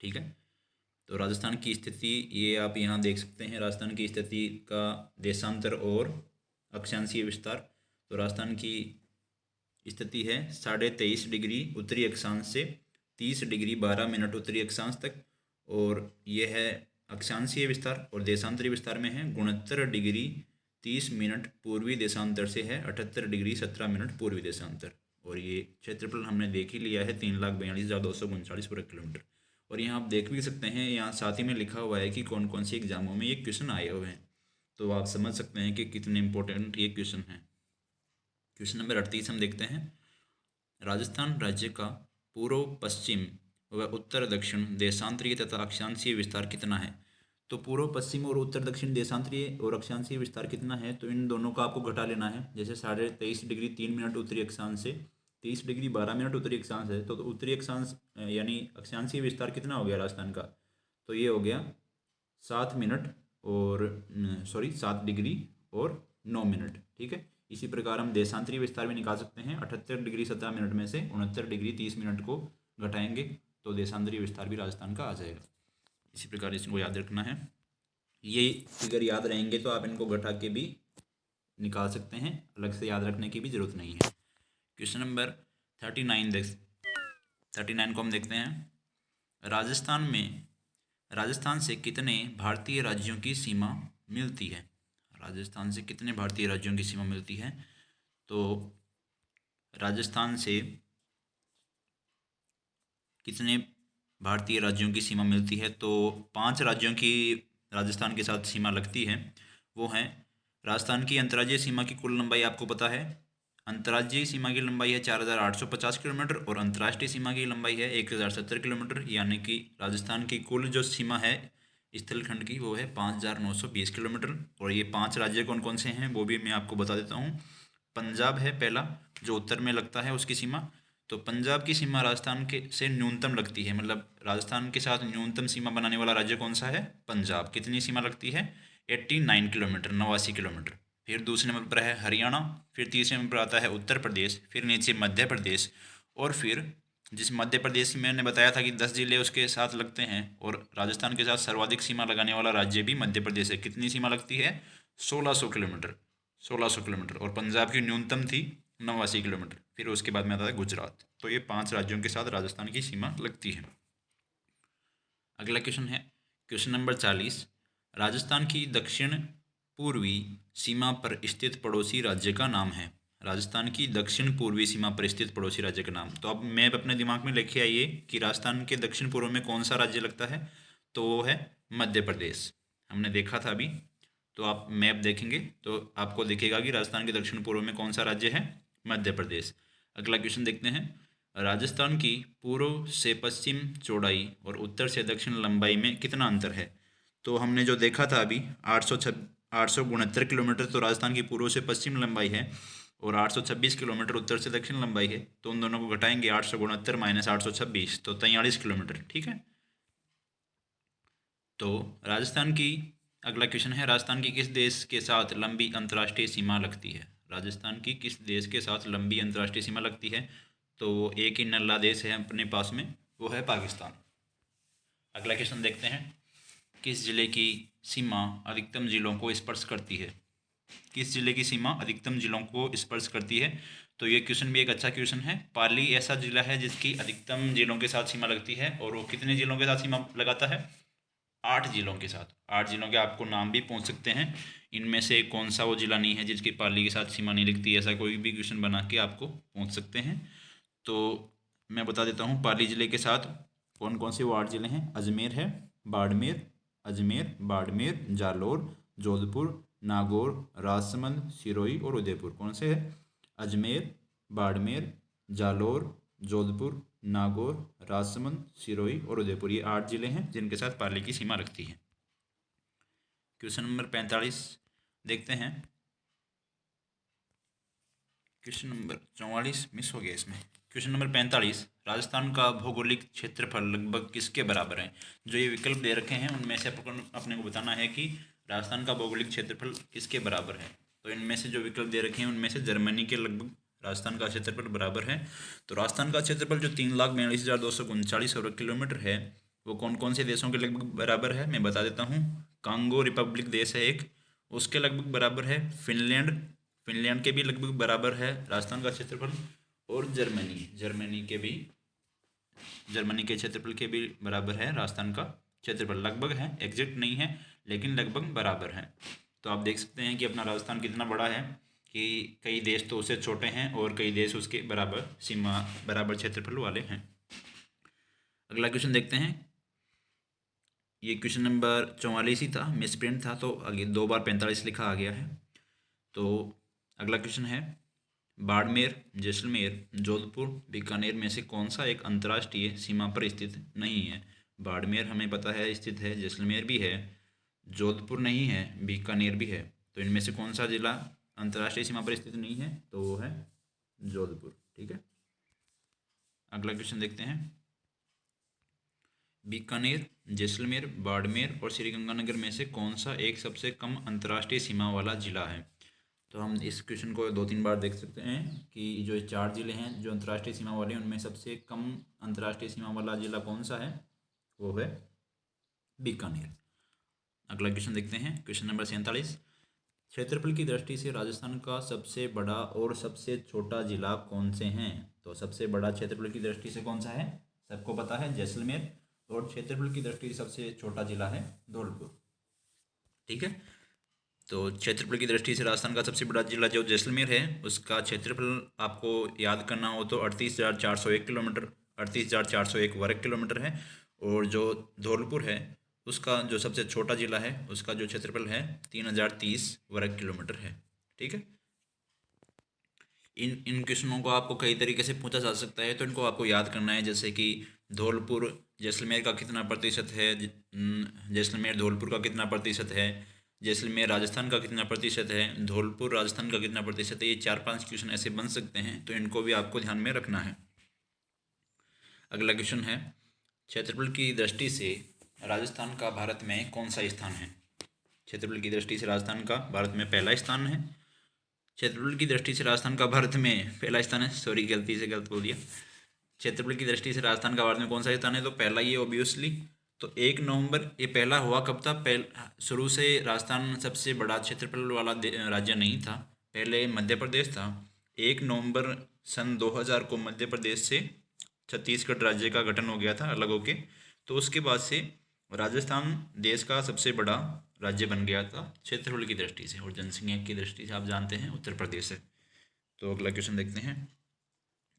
ठीक है, तो राजस्थान की स्थिति ये आप यहाँ देख सकते हैं, राजस्थान की स्थिति का देशांतर और अक्षांशीय विस्तार। तो राजस्थान की स्थिति है 23.5 डिग्री उत्तरी अक्षांश से 30 डिग्री 12 मिनट उत्तरी अक्षांश तक, और यह है अक्षांशीय विस्तार, और देशांतरी विस्तार में है 69 डिग्री 30 मिनट पूर्वी देशांतर से है 78 डिग्री 17 मिनट पूर्वी देशांतर, और ये क्षेत्रफल हमने देख ही लिया है 3,42,239 वर्ग किलोमीटर। और यहाँ आप देख भी सकते हैं, यहाँ साथ ही में लिखा हुआ है कि कौन कौन सी एग्जामों में ये क्वेश्चन आए हुए हैं, तो आप समझ सकते हैं कि कितने इंपॉर्टेंट ये क्वेश्चन हैं। क्वेश्चन नंबर 38 हम देखते हैं, राजस्थान राज्य का पूर्व पश्चिम व उत्तर दक्षिण देशांतरीय तथा अक्षांशीय विस्तार कितना है? तो पूर्व पश्चिम और उत्तर दक्षिण देशांतरीय और अक्षांशीय विस्तार कितना है, तो इन दोनों का आपको घटा लेना है। जैसे 23.5 डिग्री 3 मिनट उत्तरी अक्षांश से 30 डिग्री 12 मिनट उत्तरी अक्षांश है, तो उत्तरी अक्षांश यानी अक्षांशीय विस्तार कितना हो गया राजस्थान का? तो ये हो गया 7 मिनट और 7 डिग्री और 9 मिनट। ठीक है, इसी प्रकार हम देशांतरी विस्तार भी निकाल सकते हैं। 78 डिग्री 17 मिनट में से 69 डिग्री 30 मिनट को घटाएंगे तो देशांतरी विस्तार भी राजस्थान का आ जाएगा। इसी प्रकार इसको याद रखना है, ये फिगर याद रहेंगे तो आप इनको घटा के भी निकाल सकते हैं, अलग से याद रखने की भी जरूरत नहीं है। क्वेश्चन नंबर 39 को हम देखते हैं, राजस्थान से कितने भारतीय राज्यों की सीमा मिलती है? राजस्थान से कितने भारतीय राज्यों की सीमा मिलती है? तो राजस्थान से कितने भारतीय राज्यों की सीमा मिलती है? तो 5 राज्यों की राजस्थान के साथ सीमा लगती है। वो हैं, राजस्थान की अंतर्राज्यीय सीमा की कुल लंबाई आपको पता है, अंतर्राज्यीय सीमा की लंबाई है 4,850 किलोमीटर और अंतर्राष्ट्रीय सीमा की लंबाई है 1,070 किलोमीटर, यानी कि राजस्थान की कुल जो सीमा है स्थलखंड की वो है 5,920 किलोमीटर। और ये 5 राज्य कौन कौन से हैं वो भी मैं आपको बता देता हूँ। पंजाब है पहला, जो उत्तर में लगता है उसकी सीमा। तो पंजाब की सीमा राजस्थान के से न्यूनतम लगती है, मतलब राजस्थान के साथ न्यूनतम सीमा बनाने वाला राज्य कौन सा है? पंजाब। कितनी सीमा लगती है? 89 किलोमीटर, 89 किलोमीटर। फिर दूसरे नंबर पर है हरियाणा, फिर तीसरे नंबर पर आता है उत्तर प्रदेश, फिर नीचे मध्य प्रदेश, और फिर जिस मध्य प्रदेश में मैंने बताया था कि 10 जिले उसके साथ लगते हैं, और राजस्थान के साथ सर्वाधिक सीमा लगाने वाला राज्य भी मध्य प्रदेश है। कितनी सीमा लगती है? 1600 किलोमीटर, 1600 किलोमीटर, और पंजाब की न्यूनतम थी 89 किलोमीटर। फिर उसके बाद में आता है गुजरात। तो ये 5 राज्यों के साथ राजस्थान की सीमा लगती है। अगला क्वेश्चन है क्वेश्चन नंबर 40, राजस्थान की दक्षिण पूर्वी सीमा पर स्थित पड़ोसी राज्य का नाम है। राजस्थान की दक्षिण पूर्वी सीमा पर स्थित पड़ोसी राज्य का नाम। तो अब मैप अपने दिमाग में लेके आइए कि राजस्थान के दक्षिण पूर्व में कौन सा राज्य लगता है, तो वो है मध्य प्रदेश। हमने देखा था अभी, तो आप मैप देखेंगे तो आपको दिखेगा कि राजस्थान के दक्षिण पूर्व में कौन सा राज्य है? मध्य प्रदेश। अगला क्वेश्चन देखते हैं, राजस्थान की पूर्व से पश्चिम चौड़ाई और उत्तर से दक्षिण लंबाई में कितना अंतर है? तो हमने जो देखा था अभी 869 किलोमीटर तो राजस्थान की पूर्व से पश्चिम लंबाई है, और 826 किलोमीटर उत्तर से दक्षिण लंबाई है। तो उन दोनों को घटाएंगे, 869 माइनस 826 तो 43 किलोमीटर। ठीक है, तो राजस्थान की अगला क्वेश्चन है, राजस्थान की किस देश के साथ लंबी अंतर्राष्ट्रीय सीमा लगती है? राजस्थान की किस देश के साथ लंबी अंतर्राष्ट्रीय सीमा लगती है? तो वो एक ही नल्ला देश है अपने पास में, वो है पाकिस्तान। अगला क्वेश्चन देखते हैं, किस जिले की सीमा अधिकतम जिलों को स्पर्श करती है? किस जिले की सीमा अधिकतम जिलों को स्पर्श करती है? तो ये क्वेश्चन भी एक अच्छा क्वेश्चन है। पाली ऐसा जिला है जिसकी अधिकतम जिलों के साथ सीमा लगती है, और वो कितने जिलों के साथ सीमा लगाता है? 8 जिलों के साथ। 8 जिलों के आपको नाम भी पूछ सकते हैं, इनमें से कौन सा वो जिला नहीं है जिसकी पाली के साथ सीमा नहीं लगती, ऐसा कोई भी क्वेश्चन बना के आपको पूछ सकते हैं। तो मैं बता देता हूँ, पाली ज़िले के साथ कौन कौन से वो 8 ज़िले हैं। अजमेर है, बाड़मेर, अजमेर, बाड़मेर, जालौर, जोधपुर, नागौर, राजसमंद, सिरोही और उदयपुर। कौन से है? अजमेर, बाड़मेर, जालौर, जोधपुर, नागौर, राजसमंद, सिरोही और उदयपुर। ये 8 जिले हैं जिनके साथ पाली की सीमा रखती है। क्वेश्चन नंबर 45 देखते हैं। क्वेश्चन नंबर 44 मिस हो गया इसमें। क्वेश्चन नंबर 45, राजस्थान का भौगोलिक क्षेत्रफल लगभग किसके बराबर है? जो ये विकल्प दे रखे हैं उनमें से अपने को बताना है कि राजस्थान का भौगोलिक क्षेत्रफल किसके बराबर है। तो इनमें से जो विकल्प दे रखे हैं उनमें से जर्मनी के लगभग राजस्थान का क्षेत्रफल बराबर है। तो राजस्थान का क्षेत्रफल जो 3,42,239 वर्ग किलोमीटर है, वो कौन कौन से देशों के लगभग बराबर है मैं बता देता हूँ। कांगो रिपब्लिक देश है एक, उसके लगभग बराबर है। फिनलैंड के भी लगभग बराबर है राजस्थान का क्षेत्रफल। और जर्मनी के क्षेत्रफल के भी बराबर है राजस्थान का क्षेत्रफल। लगभग है, एग्जैक्ट नहीं है, लेकिन लगभग बराबर है। तो आप देख सकते हैं कि अपना राजस्थान कितना बड़ा है कि कई देश तो उससे छोटे हैं और कई देश उसके बराबर क्षेत्रफल वाले हैं। अगला क्वेश्चन देखते हैं। ये क्वेश्चन नंबर 44 ही था, मिस प्रिंट था, तो आगे 2 बार 45 लिखा आ गया है। तो अगला क्वेश्चन है, बाड़मेर, जैसलमेर, जोधपुर, बीकानेर में से कौन सा एक अंतर्राष्ट्रीय सीमा पर स्थित नहीं है? बाड़मेर हमें पता है स्थित है, जैसलमेर भी है, जोधपुर नहीं है, बीकानेर भी है। तो इनमें से कौन सा जिला अंतर्राष्ट्रीय सीमा पर स्थित नहीं है? तो वो है जोधपुर। ठीक है, अगला क्वेश्चन देखते हैं। बीकानेर, जैसलमेर, बाड़मेर और श्रीगंगानगर में से कौन सा एक सबसे कम अंतर्राष्ट्रीय सीमा वाला जिला है? तो हम इस क्वेश्चन को 2-3 बार देख सकते हैं कि जो 4 जिले हैं जो अंतर्राष्ट्रीय सीमा वाले हैं, उनमें सबसे कम अंतर्राष्ट्रीय सीमा वाला जिला कौन सा है? वो है बीकानेर। अगला क्वेश्चन देखते हैं, क्वेश्चन नंबर 47, क्षेत्रफल की दृष्टि से राजस्थान का सबसे बड़ा और सबसे छोटा जिला कौन से हैं? तो सबसे बड़ा क्षेत्रफल की दृष्टि से कौन सा है? सबको पता है, जैसलमेर। और क्षेत्रफल की दृष्टि से सबसे छोटा जिला है धौलपुर। ठीक है, तो क्षेत्रफल की दृष्टि से राजस्थान का सबसे बड़ा जिला जो जैसलमेर है, उसका क्षेत्रफल आपको याद करना हो तो 38,401 किलोमीटर, 38,401 वर्ग किलोमीटर है। और जो धौलपुर है उसका जो सबसे छोटा जिला है उसका जो क्षेत्रफल है 3,030 वर्ग किलोमीटर है। ठीक है, इन क्वेश्चनों को आपको कई तरीके से पूछा जा सकता है, तो इनको आपको याद करना है। जैसे कि धौलपुर जैसलमेर का कितना प्रतिशत है, जैसलमेर धौलपुर का कितना प्रतिशत है, जैसलमेर राजस्थान का कितना प्रतिशत है, धौलपुर राजस्थान का कितना प्रतिशत है। ये 4-5 क्वेश्चन ऐसे बन सकते हैं, तो इनको भी आपको ध्यान में रखना है। अगला क्वेश्चन है, क्षेत्रफल की दृष्टि से राजस्थान का भारत में कौन सा स्थान है? क्षेत्रफल की दृष्टि से राजस्थान का भारत में पहला स्थान है। क्षेत्रफल की दृष्टि से राजस्थान का भारत में पहला स्थान है, सॉरी गलती से गलत बोल दिया। क्षेत्रफल की दृष्टि से राजस्थान का भारत में कौन सा स्थान है? तो पहला ही है ऑब्वियसली। तो 1 नवंबर, ये पहला हुआ कब था? शुरू से राजस्थान सबसे बड़ा क्षेत्रफल वाला राज्य नहीं था, पहले मध्य प्रदेश था। 1 नवंबर सन 2000 को मध्य प्रदेश से छत्तीसगढ़ राज्य का गठन हो गया था अलग होके। तो उसके बाद से राजस्थान देश का सबसे बड़ा राज्य बन गया था क्षेत्रफल की दृष्टि से, और जनसंख्या की दृष्टि से आप जानते हैं उत्तर प्रदेश है। तो अगला क्वेश्चन देखते हैं,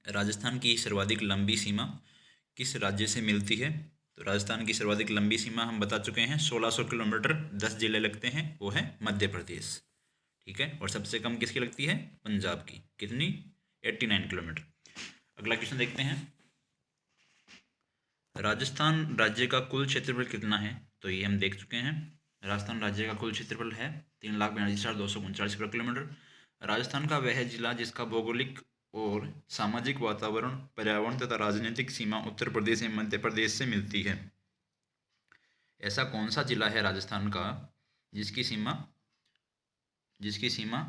राजस्थान की सर्वाधिक लंबी सीमा किस राज्य से मिलती है? तो राजस्थान की सर्वाधिक लंबी सीमा हम बता चुके हैं 1600 किलोमीटर, 10 जिले लगते हैं, वो है मध्य प्रदेश। ठीक है, और सबसे कम किसकी लगती है? पंजाब की। कितनी? 89 किलोमीटर। अगला क्वेश्चन देखते हैं, राजस्थान राज्य का कुल क्षेत्रफल कितना है? तो ये हम देख चुके हैं, राजस्थान राज्य का कुल क्षेत्रफल है 3,42,239 वर्ग किलोमीटर। राजस्थान का वह जिला जिसका भौगोलिक और सामाजिक वातावरण, पर्यावरण तथा राजनीतिक सीमा उत्तर प्रदेश एवं मध्य प्रदेश से मिलती है। ऐसा कौन सा जिला है राजस्थान का जिसकी सीमा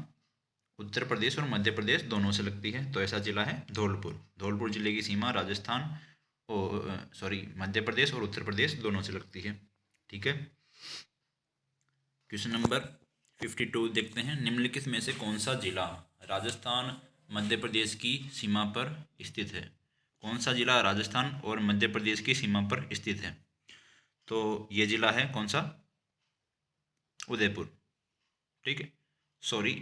उत्तर प्रदेश और मध्य प्रदेश दोनों से लगती है? तो ऐसा जिला है धौलपुर। धौलपुर जिले की सीमा राजस्थान मध्य प्रदेश और उत्तर प्रदेश दोनों से लगती है। ठीक है, क्वेश्चन नंबर 52 देखते हैं, निम्नलिखित में से कौन सा जिला राजस्थान मध्य प्रदेश की सीमा पर स्थित है? कौन सा जिला राजस्थान और मध्य प्रदेश की सीमा पर स्थित है? तो ये जिला है कौन सा? उदयपुर। ठीक है, सॉरी,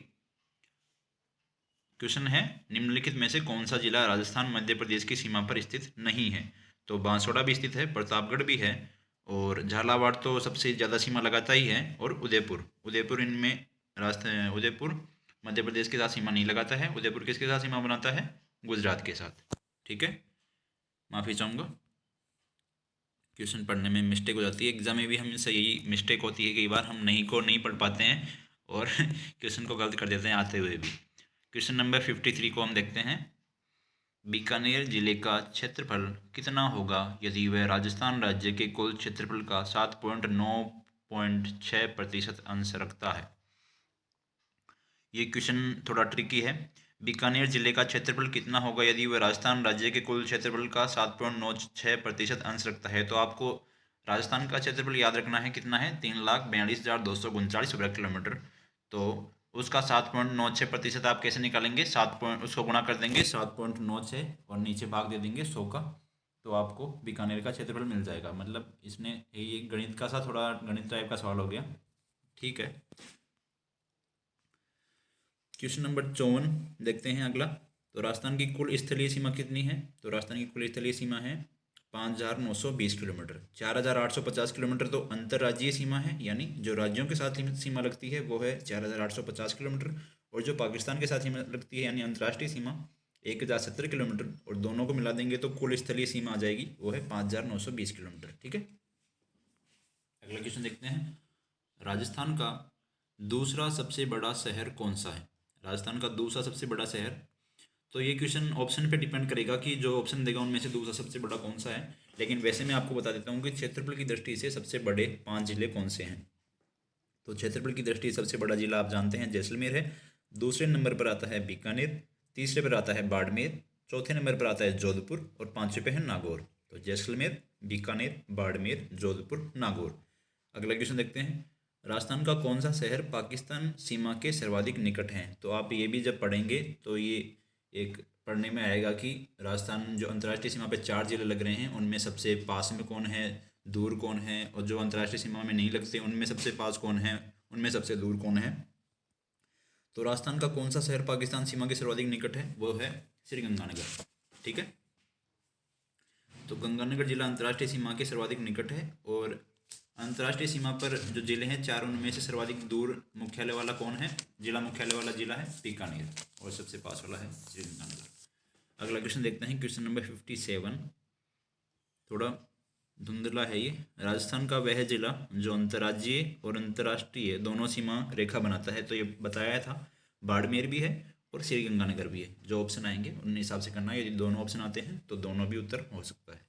क्वेश्चन है निम्नलिखित में से कौन सा जिला राजस्थान मध्य प्रदेश की सीमा पर स्थित नहीं है? तो बांसवाड़ा भी स्थित है, प्रतापगढ़ भी है, और झालावाड़ तो सबसे ज़्यादा सीमा लगाता ही है, और उदयपुर, उदयपुर इनमें उदयपुर मध्य प्रदेश के साथ सीमा नहीं लगाता है। उदयपुर किसके साथ सीमा बनाता है? गुजरात के साथ। ठीक है, माफ़ी चाहूँगा, क्वेश्चन पढ़ने में मिस्टेक हो जाती है, एग्जाम में भी हमसे यही मिस्टेक होती है, कई बार हम नहीं पढ़ पाते हैं और क्वेश्चन को गलत कर देते हैं आते हुए भी। क्वेश्चन नंबर 53 को हम देखते हैं। बीकानेर जिले का क्षेत्रफल कितना होगा यदि वह राजस्थान राज्य के कुल क्षेत्रफल का 7.9.6% अंश रखता है? ये क्वेश्चन थोड़ा ट्रिकी है। बीकानेर जिले का क्षेत्रफल कितना होगा यदि वह राजस्थान राज्य के कुल क्षेत्रफल का 7.96% अंश रखता है? तो आपको राजस्थान का क्षेत्रफल याद रखना है, कितना है? 3,42,239 वर्ग किलोमीटर। तो उसका 7.96% आप कैसे निकालेंगे? उसको गुणा कर देंगे 7.96 और नीचे भाग दे देंगे 100 का, तो आपको बीकानेर का क्षेत्रफल मिल जाएगा। मतलब इसने ये गणित का सा थोड़ा गणित टाइप का सवाल हो गया। ठीक है, क्वेश्चन नंबर 54 देखते हैं अगला। तो राजस्थान की कुल स्थलीय सीमा कितनी है? तो राजस्थान की कुल स्थलीय सीमा है 5,920 किलोमीटर। 4,850 किलोमीटर तो अंतर्राज्यीय सीमा है, यानी जो राज्यों के साथ सीमा लगती है वो है 4,850 किलोमीटर, और जो पाकिस्तान के साथ सीमा लगती है यानी अंतर्राष्ट्रीय सीमा 1,070 किलोमीटर, और दोनों को मिला देंगे तो कुल स्थलीय सीमा आ जाएगी, वो है 5,920 किलोमीटर। ठीक है, अगला क्वेश्चन देखते हैं। राजस्थान का दूसरा सबसे बड़ा शहर कौन सा है? राजस्थान का दूसरा सबसे बड़ा शहर, तो ये क्वेश्चन ऑप्शन पे डिपेंड करेगा कि जो ऑप्शन देगा उनमें से दूसरा सबसे बड़ा कौन सा है, लेकिन वैसे मैं आपको बता देता हूँ कि क्षेत्रफल की दृष्टि से सबसे बड़े 5 जिले कौन से हैं। तो क्षेत्रफल की दृष्टि से सबसे बड़ा जिला आप जानते हैं जैसलमेर है, दूसरे नंबर पर आता है बीकानेर, तीसरे पर आता है बाड़मेर, चौथे नंबर पर आता है जोधपुर, और पाँचवें पे है नागौर। तो जैसलमेर, बीकानेर, बाड़मेर, जोधपुर, नागौर। अगला क्वेश्चन देखते हैं। राजस्थान का कौन सा शहर पाकिस्तान सीमा के सर्वाधिक निकट है? तो आप ये भी जब पढ़ेंगे तो ये एक पढ़ने में आएगा कि राजस्थान जो अंतर्राष्ट्रीय सीमा पे 4 जिले लग रहे हैं उनमें सबसे पास में कौन है, दूर कौन है, और जो अंतर्राष्ट्रीय सीमा में नहीं लगते उनमें सबसे पास कौन है, उनमें सबसे दूर कौन है। तो राजस्थान का कौन सा शहर पाकिस्तान सीमा के सर्वाधिक निकट है? वो है श्रीगंगानगर। ठीक है, तो गंगानगर जिला अंतर्राष्ट्रीय सीमा के सर्वाधिक निकट है, और अंतर्राष्ट्रीय सीमा पर जो जिले हैं 4 उनमें से सर्वाधिक दूर मुख्यालय वाला कौन है? जिला मुख्यालय वाला जिला है बीकानेर, और सबसे पास वाला है श्रीगंगानगर। अगला क्वेश्चन देखते हैं, क्वेश्चन नंबर 57, थोड़ा धुंधला है ये। राजस्थान का वह जिला जो अंतर्राज्यीय और अंतर्राष्ट्रीय दोनों सीमा रेखा बनाता है, तो ये बताया था बाड़मेर भी है और श्रीगंगानगर भी है। जो ऑप्शन आएंगे उन हिसाब से करना है, यदि दोनों ऑप्शन आते हैं तो दोनों भी उत्तर हो सकता है।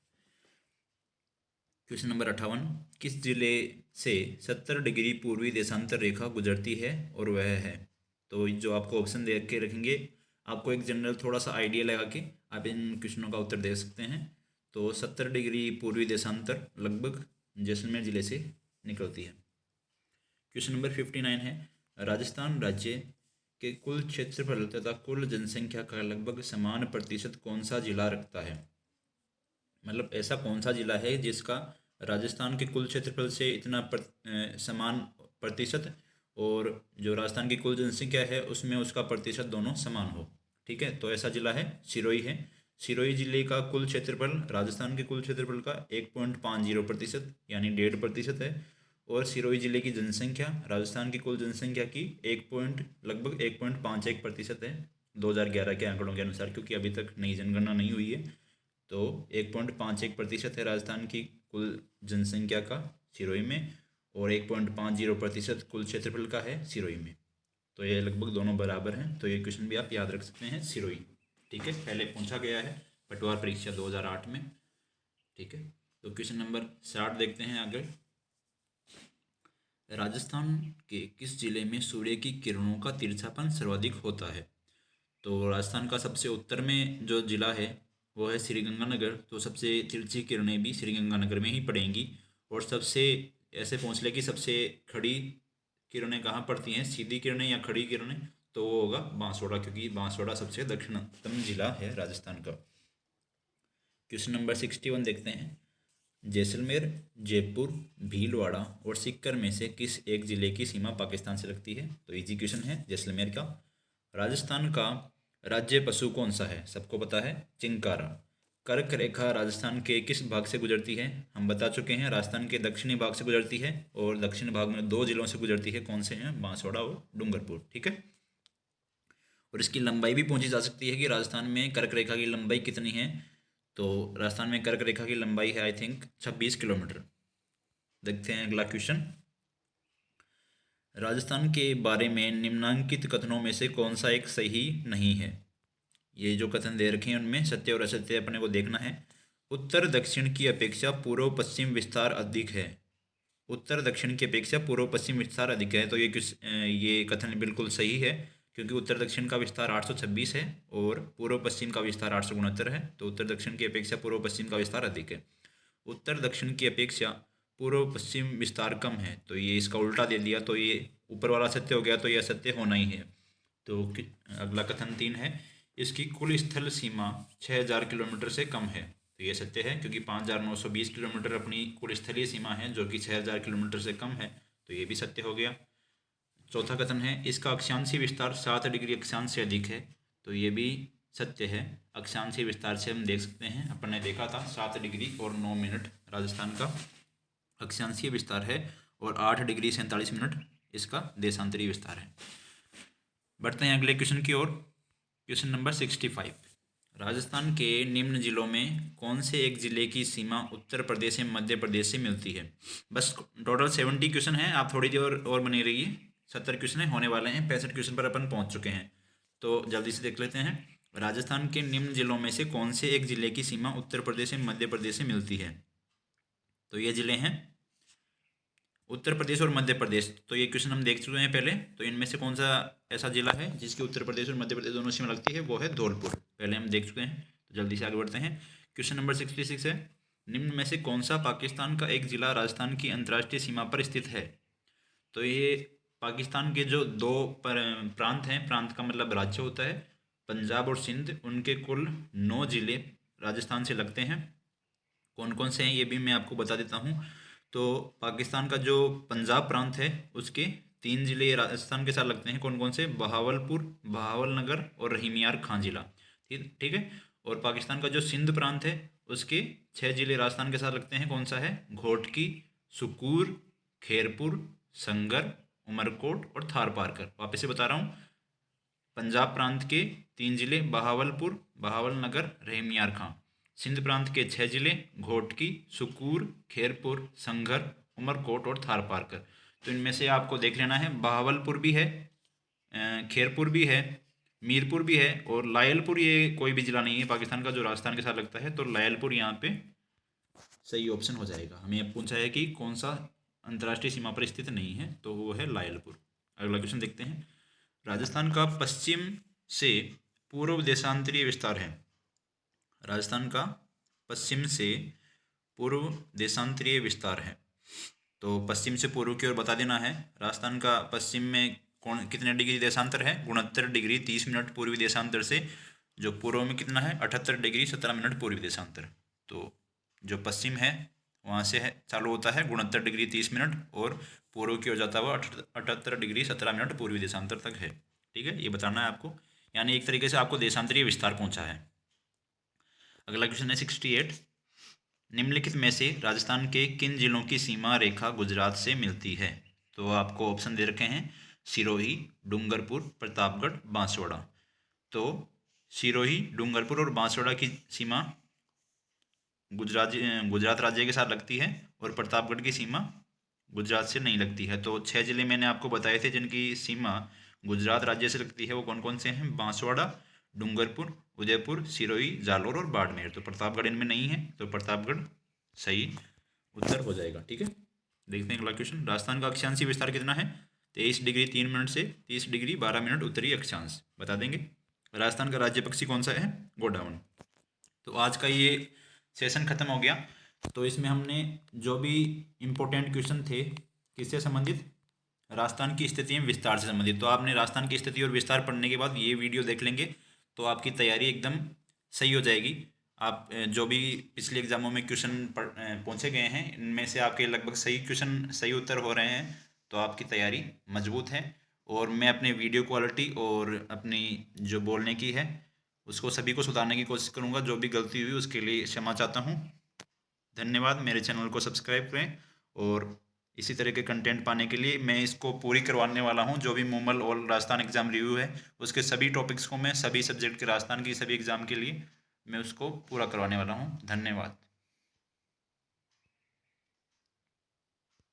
क्वेश्चन नंबर 58, किस जिले से 70 डिग्री पूर्वी देशांतर रेखा गुजरती है और वह है? तो जो आपको ऑप्शन दे के रखेंगे, आपको एक जनरल थोड़ा सा आइडिया लगा के आप इन क्वेश्चनों का उत्तर दे सकते हैं। तो 70 डिग्री पूर्वी देशांतर लगभग जैसलमेर जिले से निकलती है। क्वेश्चन नंबर 59 है, राजस्थान राज्य के कुल क्षेत्रफल तथा कुल जनसंख्या का लगभग समान प्रतिशत कौन सा जिला रखता है? मतलब ऐसा कौन सा जिला है जिसका राजस्थान के कुल क्षेत्रफल से इतना समान प्रतिशत, और जो राजस्थान की कुल जनसंख्या है उसमें उसका प्रतिशत दोनों समान हो। ठीक है, तो ऐसा जिला है सिरोही है। सिरोही जिले का कुल क्षेत्रफल राजस्थान के कुल क्षेत्रफल का 1.50% यानी 1.5% है, और सिरोही जिले की जनसंख्या राजस्थान की कुल जनसंख्या की लगभग 1.51% है 2011 के आंकड़ों के अनुसार, क्योंकि अभी तक नई जनगणना नहीं हुई है। तो 1.51% है राजस्थान की कुल जनसंख्या का सिरोही में, और 1.50% कुल क्षेत्रफल का है सिरोही में। तो ये लगभग दोनों बराबर हैं, तो ये क्वेश्चन भी आप याद रख सकते हैं सिरोही। ठीक है, पहले पूछा गया है पटवार परीक्षा 2008 में। ठीक है, तो क्वेश्चन नंबर 60 देखते हैं आगे। राजस्थान के किस जिले में सूर्य की किरणों का तिरछापन सर्वाधिक होता है? तो राजस्थान का सबसे उत्तर में जो जिला है वो है श्रीगंगानगर, तो सबसे तिरछी किरणें भी श्रीगंगानगर में ही पड़ेंगी। और सबसे ऐसे पूछ ले कि सबसे खड़ी किरणें कहाँ पड़ती हैं, सीधी किरणें या खड़ी किरणें, तो वो होगा बांसवाड़ा, क्योंकि बांसवाड़ा सबसे दक्षिणतम जिला है राजस्थान का। क्वेश्चन नंबर 61 देखते हैं। जैसलमेर, जयपुर, भीलवाड़ा और सीकर में से किस एक जिले की सीमा पाकिस्तान से लगती है? तो इजी क्वेश्चन है जैसलमेर का। राजस्थान का राज्य पशु कौन सा है? सबको पता है, चिंकारा। कर्क रेखा राजस्थान के किस भाग से गुजरती है? हम बता चुके हैं, राजस्थान के दक्षिणी भाग से गुजरती है और दक्षिण भाग में 2 जिलों से गुजरती है। कौन से हैं? बांसवाड़ा और डूंगरपुर। ठीक है, और इसकी लंबाई भी पूछी जा सकती है कि राजस्थान में कर्क रेखा की लंबाई कितनी है। तो राजस्थान में कर्क रेखा की लंबाई है आई थिंक 26 किलोमीटर। देखते हैं अगला क्वेश्चन। राजस्थान के बारे में निम्नांकित कथनों में से कौन सा एक सही नहीं है? ये जो कथन दे रखे हैं उनमें सत्य और असत्य अपने को देखना है। उत्तर दक्षिण की अपेक्षा पूर्व पश्चिम विस्तार अधिक है। उत्तर दक्षिण की अपेक्षा पूर्व पश्चिम विस्तार अधिक है, तो ये कथन बिल्कुल सही है, क्योंकि उत्तर दक्षिण का विस्तार 826 है और पूर्व पश्चिम का विस्तार 869 है। तो उत्तर दक्षिण की अपेक्षा पूर्व पश्चिम का विस्तार अधिक है। उत्तर दक्षिण की अपेक्षा पूर्व पश्चिम विस्तार कम है, तो ये इसका उल्टा दे दिया, तो ये ऊपर वाला सत्य हो गया, तो ये असत्य होना ही है। तो अगला कथन 3 है, इसकी कुल स्थल सीमा 6000 किलोमीटर से कम है। तो ये सत्य है, क्योंकि 5920 किलोमीटर अपनी कुल स्थलीय सीमा है, जो कि 6000 किलोमीटर से कम है। तो ये भी सत्य हो गया। चौथा कथन है, इसका अक्षांशीय विस्तार 7 डिग्री अक्षांश से अधिक है। तो ये भी सत्य है। अक्षांशीय विस्तार से हम देख सकते हैं, अपन ने देखा था 7 डिग्री और 9 मिनट राजस्थान का अक्षांशीय विस्तार है और 8 डिग्री 47 मिनट इसका देशांतरीय विस्तार है। बढ़ते हैं अगले क्वेश्चन की ओर। क्वेश्चन नंबर 65, राजस्थान के निम्न जिलों में कौन से एक जिले की सीमा उत्तर प्रदेश एवं मध्य प्रदेश से मिलती है? बस टोटल 70 क्वेश्चन है, आप थोड़ी देर और बने रहिए। 70 क्वेश्चन होने वाले हैं, 65 क्वेश्चन पर अपन पहुंच चुके हैं, तो जल्दी से देख लेते हैं। राजस्थान के निम्न जिलों में से कौन से एक जिले की सीमा उत्तर प्रदेश एवं मध्य प्रदेश से मिलती है? तो ये जिले हैं उत्तर प्रदेश और मध्य प्रदेश। तो ये क्वेश्चन हम देख चुके हैं पहले। तो इनमें से कौन सा ऐसा जिला है जिसकी उत्तर प्रदेश और मध्य प्रदेश दोनों सीमा लगती है? वो है धौलपुर, पहले हम देख चुके हैं। तो जल्दी से आगे बढ़ते हैं। क्वेश्चन नंबर 66 है, निम्न में से कौन सा पाकिस्तान का एक जिला राजस्थान की अंतर्राष्ट्रीय सीमा पर स्थित है? तो ये पाकिस्तान के जो 2 प्रांत हैं, प्रांत का मतलब राज्य होता है, पंजाब और सिंध, उनके कुल 9 जिले राजस्थान से लगते हैं। कौन कौन से हैं ये भी मैं आपको बता देता हूँ। तो पाकिस्तान का जो पंजाब प्रांत है उसके 3 जिले राजस्थान के साथ लगते हैं। कौन कौन से? बहावलपुर, बहावलनगर और रहीमियार खां जिला। ठीक है। और पाकिस्तान का जो सिंध प्रांत है उसके 6 जिले राजस्थान के साथ लगते हैं। कौन सा है? घोटकी, सुकूर, खैरपुर, संगर, उमरकोट और थार पारकर। वापस से बता रहा हूँ, पंजाब प्रांत के 3 जिले बहावलपुर, बहावलनगर, रहीमियार खां। सिंध प्रांत के 6 जिले घोटकी, सुकूर, खैरपुर, संघर, उमरकोट और थार पारकर। तो इनमें से आपको देख लेना है, बहावलपुर भी है, खैरपुर भी है, मीरपुर भी है और लायलपुर ये कोई भी जिला नहीं है पाकिस्तान का जो राजस्थान के साथ लगता है। तो लायलपुर यहाँ पे सही ऑप्शन हो जाएगा। हमें अब पूछा है कि कौन सा अंतर्राष्ट्रीय सीमा पर स्थित नहीं है, तो वो है लायलपुर। अगला क्वेश्चन देखते हैं। राजस्थान का पश्चिम से पूर्व देशांतरीय विस्तार है। राजस्थान का पश्चिम से पूर्व देशांतरीय विस्तार है। तो पश्चिम से पूर्व की ओर बता देना है। राजस्थान का पश्चिम में कितने डिग्री देशांतर है? 69 डिग्री 30 मिनट पूर्वी देशांतर से। जो पूर्व में कितना है? 78 डिग्री 17 मिनट पूर्वी देशांतर। तो जो पश्चिम है वहाँ से है चालू होता है 69 डिग्री 30 मिनट और पूर्व की ओर जाता हुआ 78 डिग्री 17 मिनट पूर्वी देशांतर तक है। ठीक है, ये बताना है आपको, यानी एक तरीके से आपको देशांतरीय विस्तार पहुँचा है। अगला क्वेश्चन है 68, निम्नलिखित में से राजस्थान के किन जिलों की सीमा रेखा गुजरात से मिलती है? तो आपको ऑप्शन दे रखे हैं, सिरोही, डूंगरपुर, प्रतापगढ़, बांसवाड़ा। तो सिरोही, डूंगरपुर और बांसवाड़ा की सीमा गुजरात राज्य के साथ लगती है और प्रतापगढ़ की सीमा गुजरात से नहीं लगती है। तो 6 जिले मैंने आपको बताए थे जिनकी सीमा गुजरात राज्य से लगती है। वो कौन कौन से हैं? बांसवाड़ा, डूंगरपुर, उदयपुर, सिरोही, जालोर और बाड़मेर। तो प्रतापगढ़ इनमें नहीं है, तो प्रतापगढ़ सही उत्तर हो जाएगा। ठीक है, देखते हैं अगला क्वेश्चन। राजस्थान का अक्षांशीय विस्तार कितना है? 23 डिग्री 3 मिनट से 30 डिग्री 12 मिनट उत्तरी अक्षांश। बता देंगे। राजस्थान का राज्य पक्षी कौन सा है? गोडावण। तो आज का ये सेशन खत्म हो गया। तो इसमें हमने जो भी इम्पोर्टेंट क्वेश्चन थे किससे संबंधित? राजस्थान की स्थिति में विस्तार से संबंधित। तो आपने राजस्थान की स्थिति और विस्तार पढ़ने के बाद ये वीडियो देख लेंगे तो आपकी तैयारी एकदम सही हो जाएगी। आप जो भी पिछले एग्ज़ामों में क्वेश्चन पूछे गए हैं इनमें से आपके लगभग सही क्वेश्चन सही उत्तर हो रहे हैं, तो आपकी तैयारी मजबूत है। और मैं अपने वीडियो क्वालिटी और अपनी जो बोलने की है उसको सभी को सुधारने की कोशिश करूँगा। जो भी गलती हुई उसके लिए क्षमा चाहता हूँ। धन्यवाद। मेरे चैनल को सब्सक्राइब करें और इसी तरह के कंटेंट पाने के लिए मैं इसको पूरी करवाने वाला हूँ। जो भी मूमल और राजस्थान एग्ज़ाम रिव्यू है उसके सभी टॉपिक्स को मैं सभी सब्जेक्ट के राजस्थान की सभी एग्ज़ाम के लिए मैं उसको पूरा करवाने वाला हूँ। धन्यवाद।